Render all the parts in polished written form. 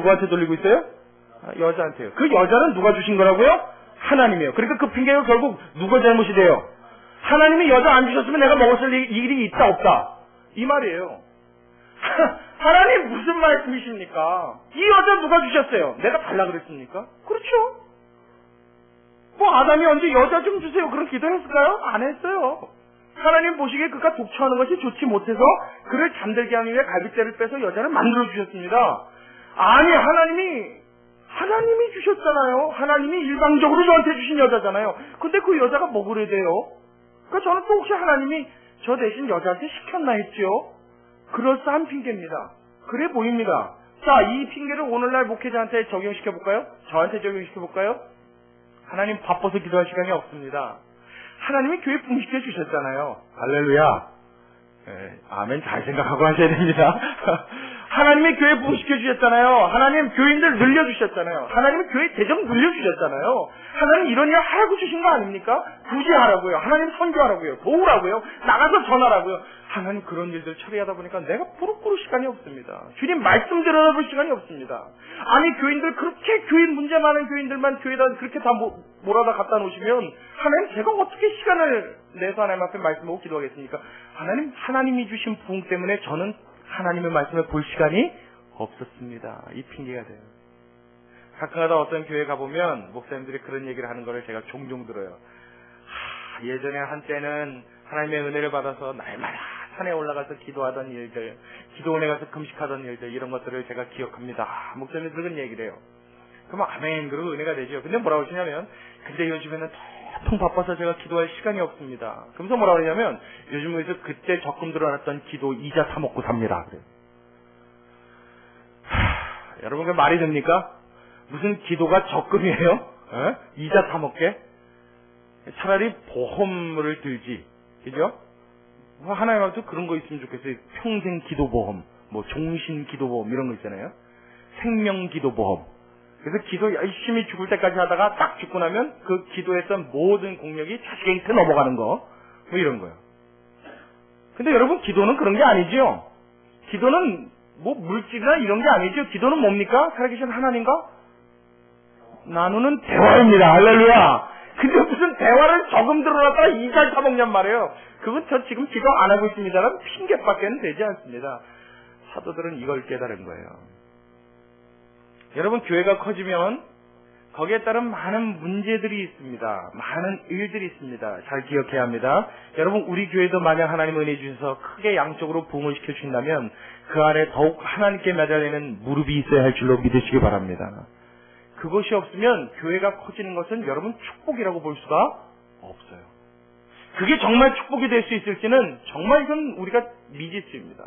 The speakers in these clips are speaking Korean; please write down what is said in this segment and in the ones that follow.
누구한테 돌리고 있어요? 여자한테요. 그 여자는 누가 주신 거라고요? 하나님이에요. 그러니까 그 핑계가 결국 누가 잘못이 돼요? 하나님이 여자 안 주셨으면 내가 먹었을 일이 있다 없다 이 말이에요. 하나님 무슨 말씀이십니까? 이 여자 누가 주셨어요? 내가 달라 그랬습니까? 그렇죠. 뭐 아담이 언제 여자 좀 주세요 그런 기도했을까요? 안 했어요. 하나님 보시기에 그가 독처하는 것이 좋지 못해서 그를 잠들게 하기 위해 갈빗대를 빼서 여자를 만들어 주셨습니다. 아니 하나님이 주셨잖아요. 하나님이 일방적으로 저한테 주신 여자잖아요. 근데 그 여자가 뭐 그래 돼요? 그러니까 저는 또 혹시 하나님이 저 대신 여자한테 시켰나 했죠? 그럴싸한 핑계입니다. 그래 보입니다. 자, 이 핑계를 오늘날 목회자한테 적용시켜볼까요? 저한테 적용시켜볼까요? 하나님 바빠서 기도할 시간이 없습니다. 하나님이 교회 붕시켜 주셨잖아요. 할렐루야. 아멘 잘 생각하고 하셔야 됩니다. 하나님이 교회 붕시켜 주셨잖아요. 하나님 교인들 늘려주셨잖아요. 하나님이 교회 대접 늘려주셨잖아요. 하나님 이런 일 하라고 주신 거 아닙니까? 굳이 하라고요. 하나님 선교하라고요. 도우라고요. 나가서 전하라고요. 하나님 그런 일들 처리하다 보니까 내가 부르부르 시간이 없습니다. 주님 말씀 들어볼 시간이 없습니다. 아니 교인들 그렇게 교인 문제 많은 교인들만 교회에다 그렇게 다 몰아다 갖다 놓으시면 하나님 제가 어떻게 시간을 내서 하나님 앞에 말씀하고 기도하겠습니까? 하나님이 주신 부흥 때문에 저는 하나님의 말씀을 볼 시간이 없었습니다. 이 핑계가 돼요. 가끔가다 어떤 교회 가보면 목사님들이 그런 얘기를 하는 거를 제가 종종 들어요. 예전에 한때는 하나님의 은혜를 받아서 날마다 산에 올라가서 기도하던 일들, 기도원에 가서 금식하던 일들 이런 것들을 제가 기억합니다. 목사님들 그런 얘기를 해요. 그러면 아멘 그러고 은혜가 되죠. 근데 뭐라고 하시냐면 근데 요즘에는 통 바빠서 제가 기도할 시간이 없습니다. 그러면서 뭐라고 하냐면 요즘에서 그때 적금 들어놨던 기도 이자 타먹고 삽니다. 그래요. 여러분 그 말이 됩니까? 무슨 기도가 적금이에요? 이자 타먹게? 차라리 보험을 들지. 그죠? 하나님한테 그런 거 있으면 좋겠어요. 평생 기도보험, 뭐 종신 기도보험 이런 거 있잖아요. 생명 기도보험. 그래서 기도 열심히 죽을 때까지 하다가 딱 죽고 나면 그 기도했던 모든 공력이 자식에게 넘어가는 거. 뭐 이런 거요. 근데 여러분 기도는 그런 게 아니죠. 기도는 뭐 물질이나 이런 게 아니죠. 기도는 뭡니까? 살아계신 하나님과 나누는 대화입니다. 할렐루야. 근데 무슨 대화를 조금 들어놨다가 이자를 타먹냔 말이에요. 그건 저 지금 기도 안 하고 있습니다라는 핑계밖에는 되지 않습니다. 사도들은 이걸 깨달은 거예요. 여러분 교회가 커지면 거기에 따른 많은 문제들이 있습니다. 많은 일들이 있습니다. 잘 기억해야 합니다. 여러분 우리 교회도 만약 하나님 은혜 주셔서 크게 양쪽으로 부흥을 시켜주신다면 그 안에 더욱 하나님께 매달리는 무릎이 있어야 할 줄로 믿으시기 바랍니다. 그것이 없으면 교회가 커지는 것은 여러분 축복이라고 볼 수가 없어요. 그게 정말 축복이 될 수 있을지는 정말 이건 우리가 미지수입니다.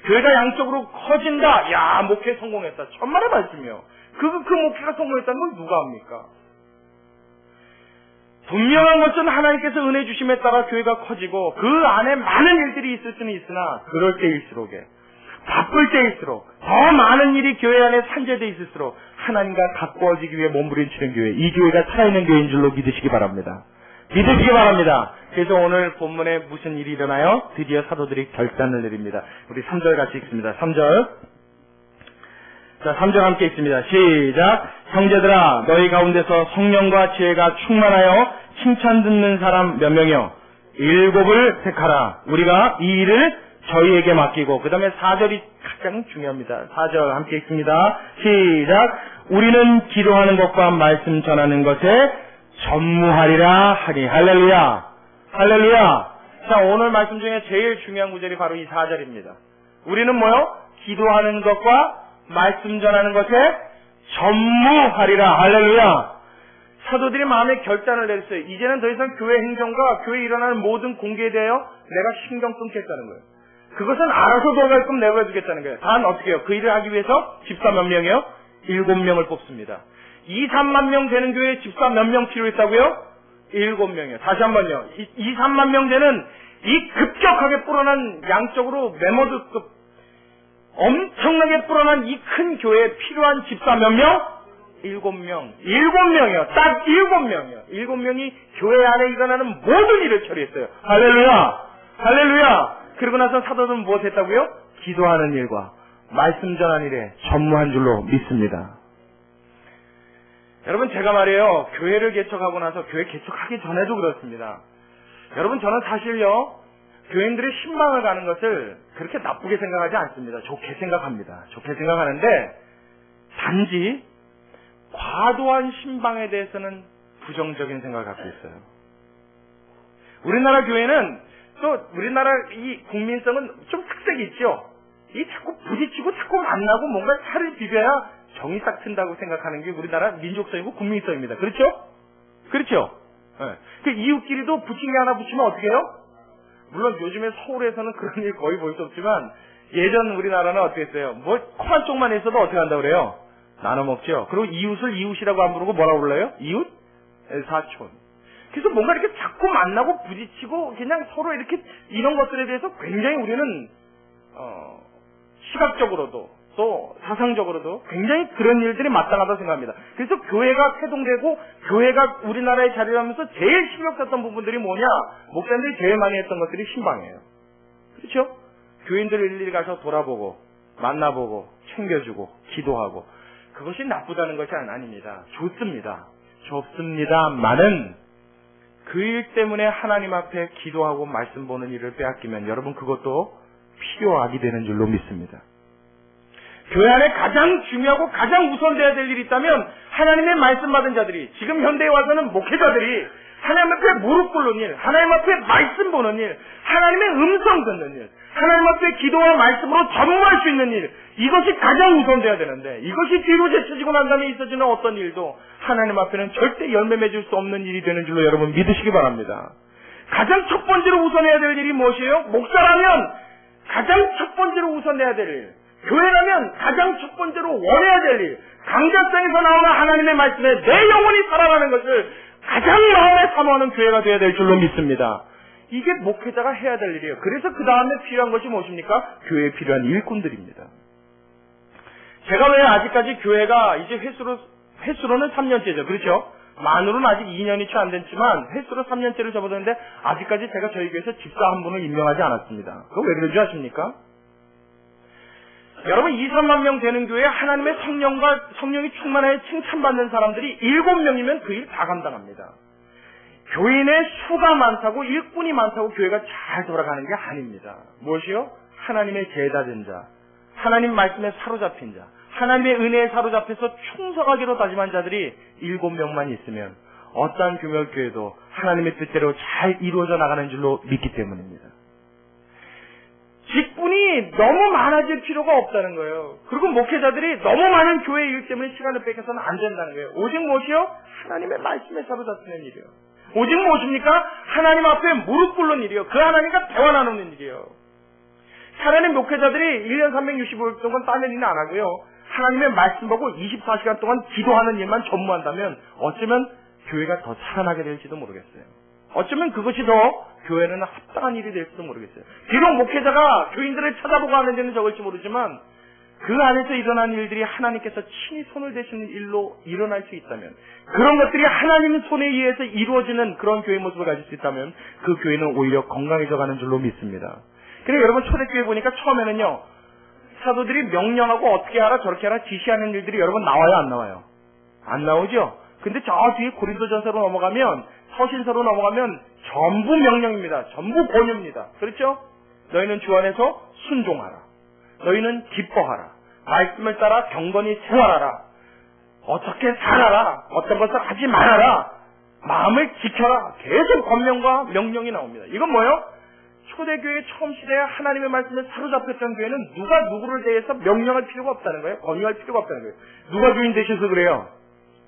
교회가 양쪽으로 커진다. 야 목회 성공했다. 천만의 말씀이요. 그 목회가 성공했다는 건 누가 합니까? 분명한 것은 하나님께서 은혜 주심에 따라 교회가 커지고 그 안에 많은 일들이 있을 수는 있으나 그럴 때일수록에 바쁠 때일수록 더 많은 일이 교회 안에 산재되어 있을수록 하나님과 가까워지기 위해 몸부림치는 교회, 이 교회가 살아있는 교회인 줄로 믿으시기 바랍니다. 믿으시기 바랍니다. 그래서 오늘 본문에 무슨 일이 일어나요? 드디어 사도들이 결단을 내립니다. 우리 3절 같이 읽습니다. 3절. 자, 3절 함께 읽습니다. 시작. 형제들아, 너희 가운데서 성령과 지혜가 충만하여 칭찬 듣는 사람 몇 명이요? 7을 택하라. 우리가 이 일을 저희에게 맡기고, 그 다음에 4절이 가장 중요합니다. 4절 함께 읽습니다. 시작. 우리는 기도하는 것과 말씀 전하는 것에 전무하리라 하니. 할렐루야. 할렐루야. 자, 오늘 말씀 중에 제일 중요한 구절이 바로 이 4절입니다. 우리는 뭐요? 기도하는 것과 말씀 전하는 것에 전무하리라. 할렐루야. 사도들이 마음에 결단을 내렸어요. 이제는 더 이상 교회 행정과 교회에 일어나는 모든 공개에 대하여 내가 신경 끊겠다는 거예요. 그것은 알아서 돌아가게끔 내버려두겠다는 거예요. 단 어떻게 해요? 그 일을 하기 위해서 집사 몇 명이요? 7명을 뽑습니다. 2, 3만 명 되는 교회에 집사 몇 명 필요했다고요? 7명이요. 다시 한번요. 2, 3만 명 되는 이 급격하게 불어난 양쪽으로 메모드급 엄청나게 불어난 이 큰 교회에 필요한 집사 몇 명? 7명. 7명이요. 딱 7명이요. 7명이 교회 안에 일어나는 모든 일을 처리했어요. 할렐루야. 할렐루야. 그러고 나서 사도들은 무엇 했다고요? 기도하는 일과 말씀 전하는 일에 전무한 줄로 믿습니다. 여러분, 제가 말이에요, 교회를 개척하고 나서 교회 개척하기 전에도 그렇습니다. 여러분, 저는 사실요, 교인들의 신방을 가는 것을 그렇게 나쁘게 생각하지 않습니다. 좋게 생각합니다. 좋게 생각하는데, 단지 과도한 신방에 대해서는 부정적인 생각을 갖고 있어요. 우리나라 교회는 또 우리나라 이 국민성은 좀 특색이 있죠. 이 자꾸 부딪히고 자꾸 만나고 뭔가 차를 비벼야 정이 싹 튼다고 생각하는 게 우리나라 민족성이고 국민성입니다. 그렇죠? 그렇죠? 네. 그 이웃끼리도 부침개 하나 붙이면 어떻게 해요? 물론 요즘에 서울에서는 그런 일 거의 볼 수 없지만 예전 우리나라는 어떻게 했어요? 뭐 코 한쪽만 있어도 어떻게 한다고 그래요? 나눠 먹죠. 그리고 이웃을 이웃이라고 안 부르고 뭐라고 불러요? 이웃? 사촌. 그래서 뭔가 이렇게 자꾸 만나고 부딪히고 그냥 서로 이렇게 이런 것들에 대해서 굉장히 우리는 시각적으로도 또 사상적으로도 굉장히 그런 일들이 마땅하다고 생각합니다. 그래서 교회가 태동되고 교회가 우리나라에 자리를 하면서 제일 신경 썼던 부분들이 뭐냐? 목사님들이 제일 많이 했던 것들이 신방이에요. 그렇죠? 교인들 일일이 가서 돌아보고 만나보고 챙겨주고 기도하고 그것이 나쁘다는 것이 아닙니다. 좋습니다. 좋습니다만은 그 일 때문에 하나님 앞에 기도하고 말씀 보는 일을 빼앗기면 여러분 그것도 필요하게 되는 줄로 믿습니다. 교회 안에 가장 중요하고 가장 우선돼야 될 일이 있다면 하나님의 말씀 받은 자들이 지금 현대에 와서는 목회자들이 하나님 앞에 무릎 꿇는 일, 하나님 앞에 말씀 보는 일, 하나님의 음성 듣는 일, 하나님 앞에 기도와 말씀으로 전무할 수 있는 일, 이것이 가장 우선돼야 되는데 이것이 뒤로 제쳐지고 난 다음에 있어지는 어떤 일도 하나님 앞에는 절대 열매 맺을 수 없는 일이 되는 줄로 여러분 믿으시기 바랍니다. 가장 첫 번째로 우선해야 될 일이 무엇이에요? 목사라면 가장 첫 번째로 우선해야 될 일, 교회라면 가장 첫 번째로 원해야 될 일, 강자성에서 나오는 하나님의 말씀에 내 영혼이 살아가는 것을 가장 마음에 사모하는 교회가 되어야 될 줄로 믿습니다. 이게 목회자가 해야 될 일이에요. 그래서 그 다음에 필요한 것이 무엇입니까? 교회에 필요한 일꾼들입니다. 제가 왜 아직까지 교회가 이제 횟수로는 3년째죠. 그렇죠? 만으로는 아직 2년이 채 안 됐지만 횟수로 3년째를 접어드는데 아직까지 제가 저희 교회에서 집사 한 분을 임명하지 않았습니다. 그거 왜 그런지 아십니까? 여러분 2, 3만 명 되는 교회에 하나님의 성령이 충만하여 칭찬받는 사람들이 7명이면 그 일 다 감당합니다. 교인의 수가 많다고 일꾼이 많다고 교회가 잘 돌아가는 게 아닙니다. 무엇이요? 하나님의 제자된 자, 하나님 말씀에 사로잡힌 자, 하나님의 은혜에 사로잡혀서 충성하기로 다짐한 자들이 7명만 있으면 어떠한 교회도 하나님의 뜻대로 잘 이루어져 나가는 줄로 믿기 때문입니다. 직분이 너무 많아질 필요가 없다는 거예요. 그리고 목회자들이 너무 많은 교회 일 때문에 시간을 뺏겨서는 안 된다는 거예요. 오직 무엇이요? 하나님의 말씀에 사로잡히는 일이요. 오직 무엇입니까? 하나님 앞에 무릎 꿇는 일이요. 그 하나님과 대화 나누는 일이요. 차라리 목회자들이 1년 365일 동안 딴 일은 안 하고요. 하나님의 말씀 보고 24시간 동안 기도하는 일만 전무한다면 어쩌면 교회가 더 살아나게 될지도 모르겠어요. 어쩌면 그것이 더 교회는 합당한 일이 될지도 모르겠어요. 비록 목회자가 교인들을 찾아보고 하는 데는 적을지 모르지만 그 안에서 일어난 일들이 하나님께서 친히 손을 대시는 일로 일어날 수 있다면, 그런 것들이 하나님의 손에 의해서 이루어지는 그런 교회 모습을 가질 수 있다면 그 교회는 오히려 건강해져 가는 줄로 믿습니다. 그래서 여러분 초대교회 보니까 처음에는요, 사도들이 명령하고 어떻게 하라 저렇게 하라 지시하는 일들이 여러분 나와요 안 나와요? 안 나오죠? 근데 저 뒤에 고린도전서로 넘어가면, 서신서로 넘어가면 전부 명령입니다. 전부 권유입니다. 그렇죠? 너희는 주 안에서 순종하라. 너희는 기뻐하라. 말씀을 따라 경건히 생활하라. 어떻게 살아라. 어떤 것을 하지 말아라. 마음을 지켜라. 계속 권명과 명령이 나옵니다. 이건 뭐예요? 초대교회 처음 시대에 하나님의 말씀에 사로잡혔던 교회는 누가 누구를 대해서 명령할 필요가 없다는 거예요. 권유할 필요가 없다는 거예요. 누가 주인 되셔서 그래요?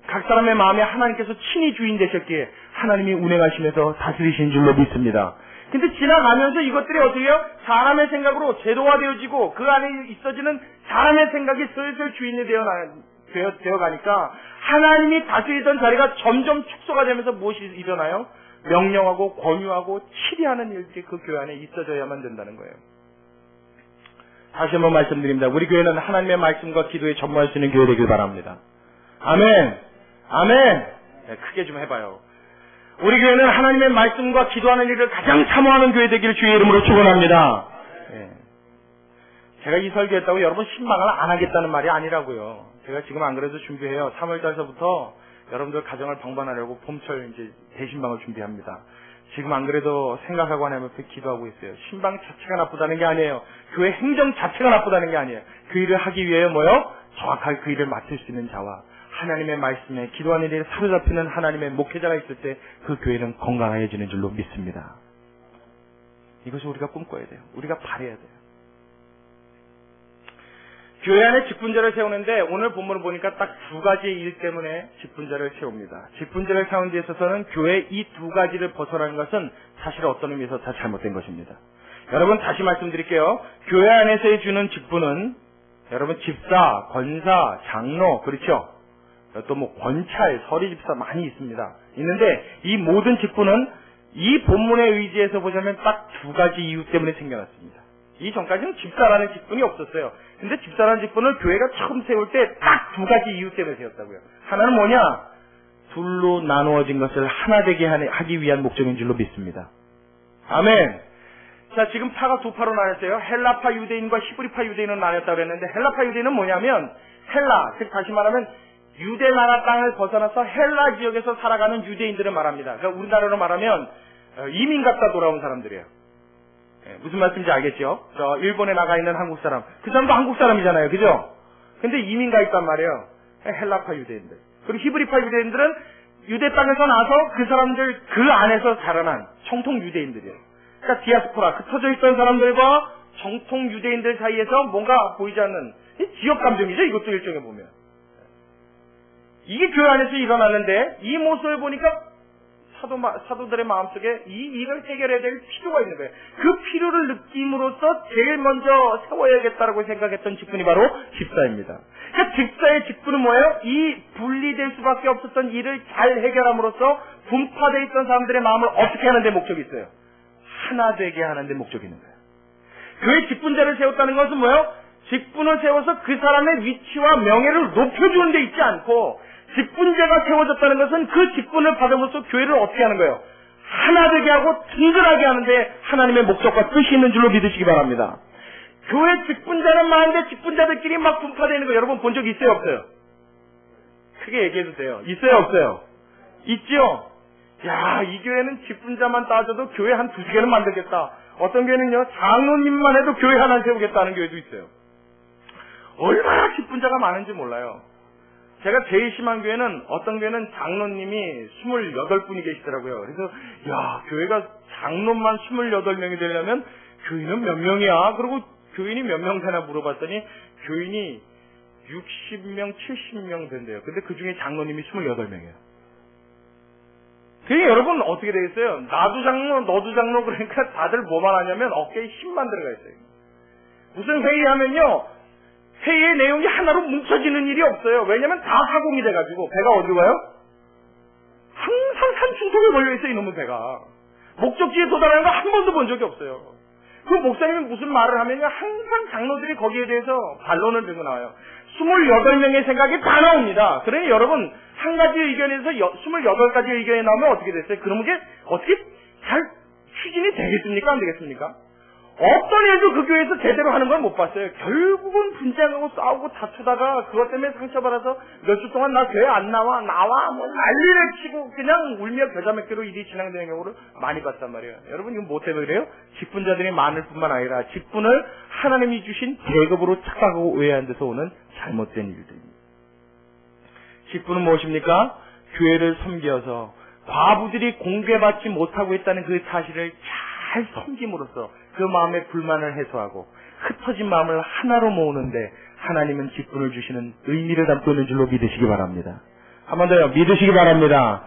각 사람의 마음에 하나님께서 친히 주인 되셨기에 하나님이 운행하시면서 다스리신 줄로 믿습니다. 근데 지나가면서 이것들이 어떻게 해요? 사람의 생각으로 제도화되어지고 그 안에 있어지는 사람의 생각이 슬슬 주인이 되어 가니까 하나님이 다스리던 자리가 점점 축소가 되면서 무엇이 일어나요? 명령하고 권유하고 치리하는 일들이 그 교회 안에 있어져야만 된다는 거예요. 다시 한번 말씀드립니다. 우리 교회는 하나님의 말씀과 기도에 전무할 수 있는 교회 되길 바랍니다. 아멘. 아멘. 네, 크게 좀 해봐요. 우리 교회는 하나님의 말씀과 기도하는 일을 가장 사모하는 교회 되기를 주의 이름으로 축원합니다. 네. 제가 이 설교했다고 여러분 신방을 안 하겠다는 말이 아니라고요. 제가 지금 안 그래도 준비해요. 3월달서부터 여러분들 가정을 방문하려고 봄철 이제 대신방을 준비합니다. 지금 안 그래도 생각하고 하나님 앞에 기도하고 있어요. 신방 자체가 나쁘다는 게 아니에요. 교회 행정 자체가 나쁘다는 게 아니에요. 그 일을 하기 위해 뭐요? 정확하게 그 일을 맡을 수 있는 자와 하나님의 말씀에 기도하는 일에 사로잡히는 하나님의 목회자가 있을 때 그 교회는 건강해지는 줄로 믿습니다. 이것이 우리가 꿈꿔야 돼요. 우리가 바라야 돼요. 교회 안에 직분자를 세우는데 오늘 본문을 보니까 딱 두 가지의 일 때문에 직분자를 세웁니다. 직분자를 세우는 데 있어서는 교회 이 두 가지를 벗어나는 것은 사실 어떤 의미에서 다 잘못된 것입니다. 여러분 다시 말씀드릴게요. 교회 안에서 주는 직분은 여러분 집사, 권사, 장로 그렇죠? 또 뭐 권찰, 서리집사 많이 있습니다. 있는데 이 모든 직분은 이 본문의 의지에서 보자면 딱 두 가지 이유 때문에 생겨났습니다. 이 전까지는 집사라는 직분이 없었어요. 근데 집사라는 직분을 교회가 처음 세울 때 딱 두 가지 이유 때문에 세웠다고요. 하나는 뭐냐? 둘로 나누어진 것을 하나 되게 하기 위한 목적인 줄로 믿습니다. 아멘. 자, 지금 파가 두 파로 나눴어요. 헬라파 유대인과 히브리파 유대인으로 나눴다고 그랬는데 헬라파 유대인은 뭐냐면 헬라, 즉 다시 말하면 유대 나라 땅을 벗어나서 헬라 지역에서 살아가는 유대인들을 말합니다. 그러니까 우리나라로 말하면 이민 갔다 돌아온 사람들이에요. 무슨 말씀인지 알겠죠? 저 일본에 나가 있는 한국 사람, 그 사람도 한국 사람이잖아요, 그죠? 근데 이민 가 있단 말이에요. 헬라파 유대인들. 그리고 히브리파 유대인들은 유대 땅에서 나서 그 사람들 그 안에서 자라난 정통 유대인들이에요. 그러니까 디아스포라, 흩어져 있던 사람들과 정통 유대인들 사이에서 뭔가 보이지 않는 지역 감정이죠. 이것도 일종의 보면. 이게 교회 안에서 일어났는데 이 모습을 보니까 사도들의 마음속에 이 일을 해결해야 될 필요가 있는 거예요. 그 필요를 느낌으로써 제일 먼저 세워야겠다라고 생각했던 직분이 바로 집사입니다. 그러니까 집사의 직분은 뭐예요? 이 분리될 수밖에 없었던 일을 잘 해결함으로써 분파되어 있던 사람들의 마음을 어떻게 하는 데 목적이 있어요? 하나 되게 하는 데 목적이 있는 거예요. 그의 직분자를 세웠다는 것은 뭐예요? 직분을 세워서 그 사람의 위치와 명예를 높여주는 데 있지 않고 직분자가 세워졌다는 것은 그 직분을 받음으로써 교회를 어떻게 하는 거예요? 하나 되게 하고 든든하게 하는데 하나님의 목적과 뜻이 있는 줄로 믿으시기 바랍니다. 교회 직분자는 많은데 직분자들끼리 막 분파되는 거 여러분 본 적 있어요 없어요? 크게 얘기해도 돼요. 있어요 없어요? 있죠? 야, 이 교회는 직분자만 따져도 교회 한 2-3개는 만들겠다. 어떤 교회는요 장로님만 해도 교회 하나 세우겠다는 교회도 있어요. 얼마나 직분자가 많은지 몰라요. 제가 제일 심한 교회는 어떤 교회는 장로님이 28분이 계시더라고요. 그래서 야, 교회가 장로만 28명이 되려면 교인은 몇 명이야? 그리고 교인이 몇 명 되나 물어봤더니 교인이 60명, 70명 된대요. 근데 그 중에 장로님이 28명이에요. 그게 여러분 어떻게 되겠어요? 나도 장로, 너도 장로 그러니까 다들 뭐만 하냐면 어깨에 힘만 들어가 있어요. 무슨 회의하면요. 회의의 내용이 하나로 뭉쳐지는 일이 없어요. 왜냐면 다 가공이 돼가지고 배가 어디로 가요? 항상 산중턱에 걸려있어요. 이놈의 배가. 목적지에 도달하는 거 한 번도 본 적이 없어요. 그 목사님이 무슨 말을 하면요 항상 장로들이 거기에 대해서 반론을 들고 나와요. 28명의 생각이 다 나옵니다. 그러니 여러분 한 가지 의견에서 28가지 의견이 나오면 어떻게 됐어요? 그러면 게 어떻게 잘 추진이 되겠습니까? 안 되겠습니까? 어떤 일도 그 교회에서 제대로 하는 걸 못 봤어요. 결국은 분쟁하고 싸우고 다투다가 그것 때문에 상처받아서 몇 주 동안 나 교회 안 나와 뭐 난리를 치고 그냥 울며 겨자 먹기로 일이 진행되는 경우를 많이 봤단 말이에요. 여러분 이건 뭐 때문에 그래요? 직분자들이 많을 뿐만 아니라 직분을 하나님이 주신 계급으로 착각하고 오해한 데서 오는 잘못된 일들입니다. 직분은 무엇입니까? 교회를 섬겨서 과부들이 공개받지 못하고 있다는 그 사실을 잘 섬김으로써 그 마음의 불만을 해소하고 흩어진 마음을 하나로 모으는데 하나님은 직분을 주시는 의미를 담고 있는 줄로 믿으시기 바랍니다. 한 번 더요. 믿으시기 바랍니다.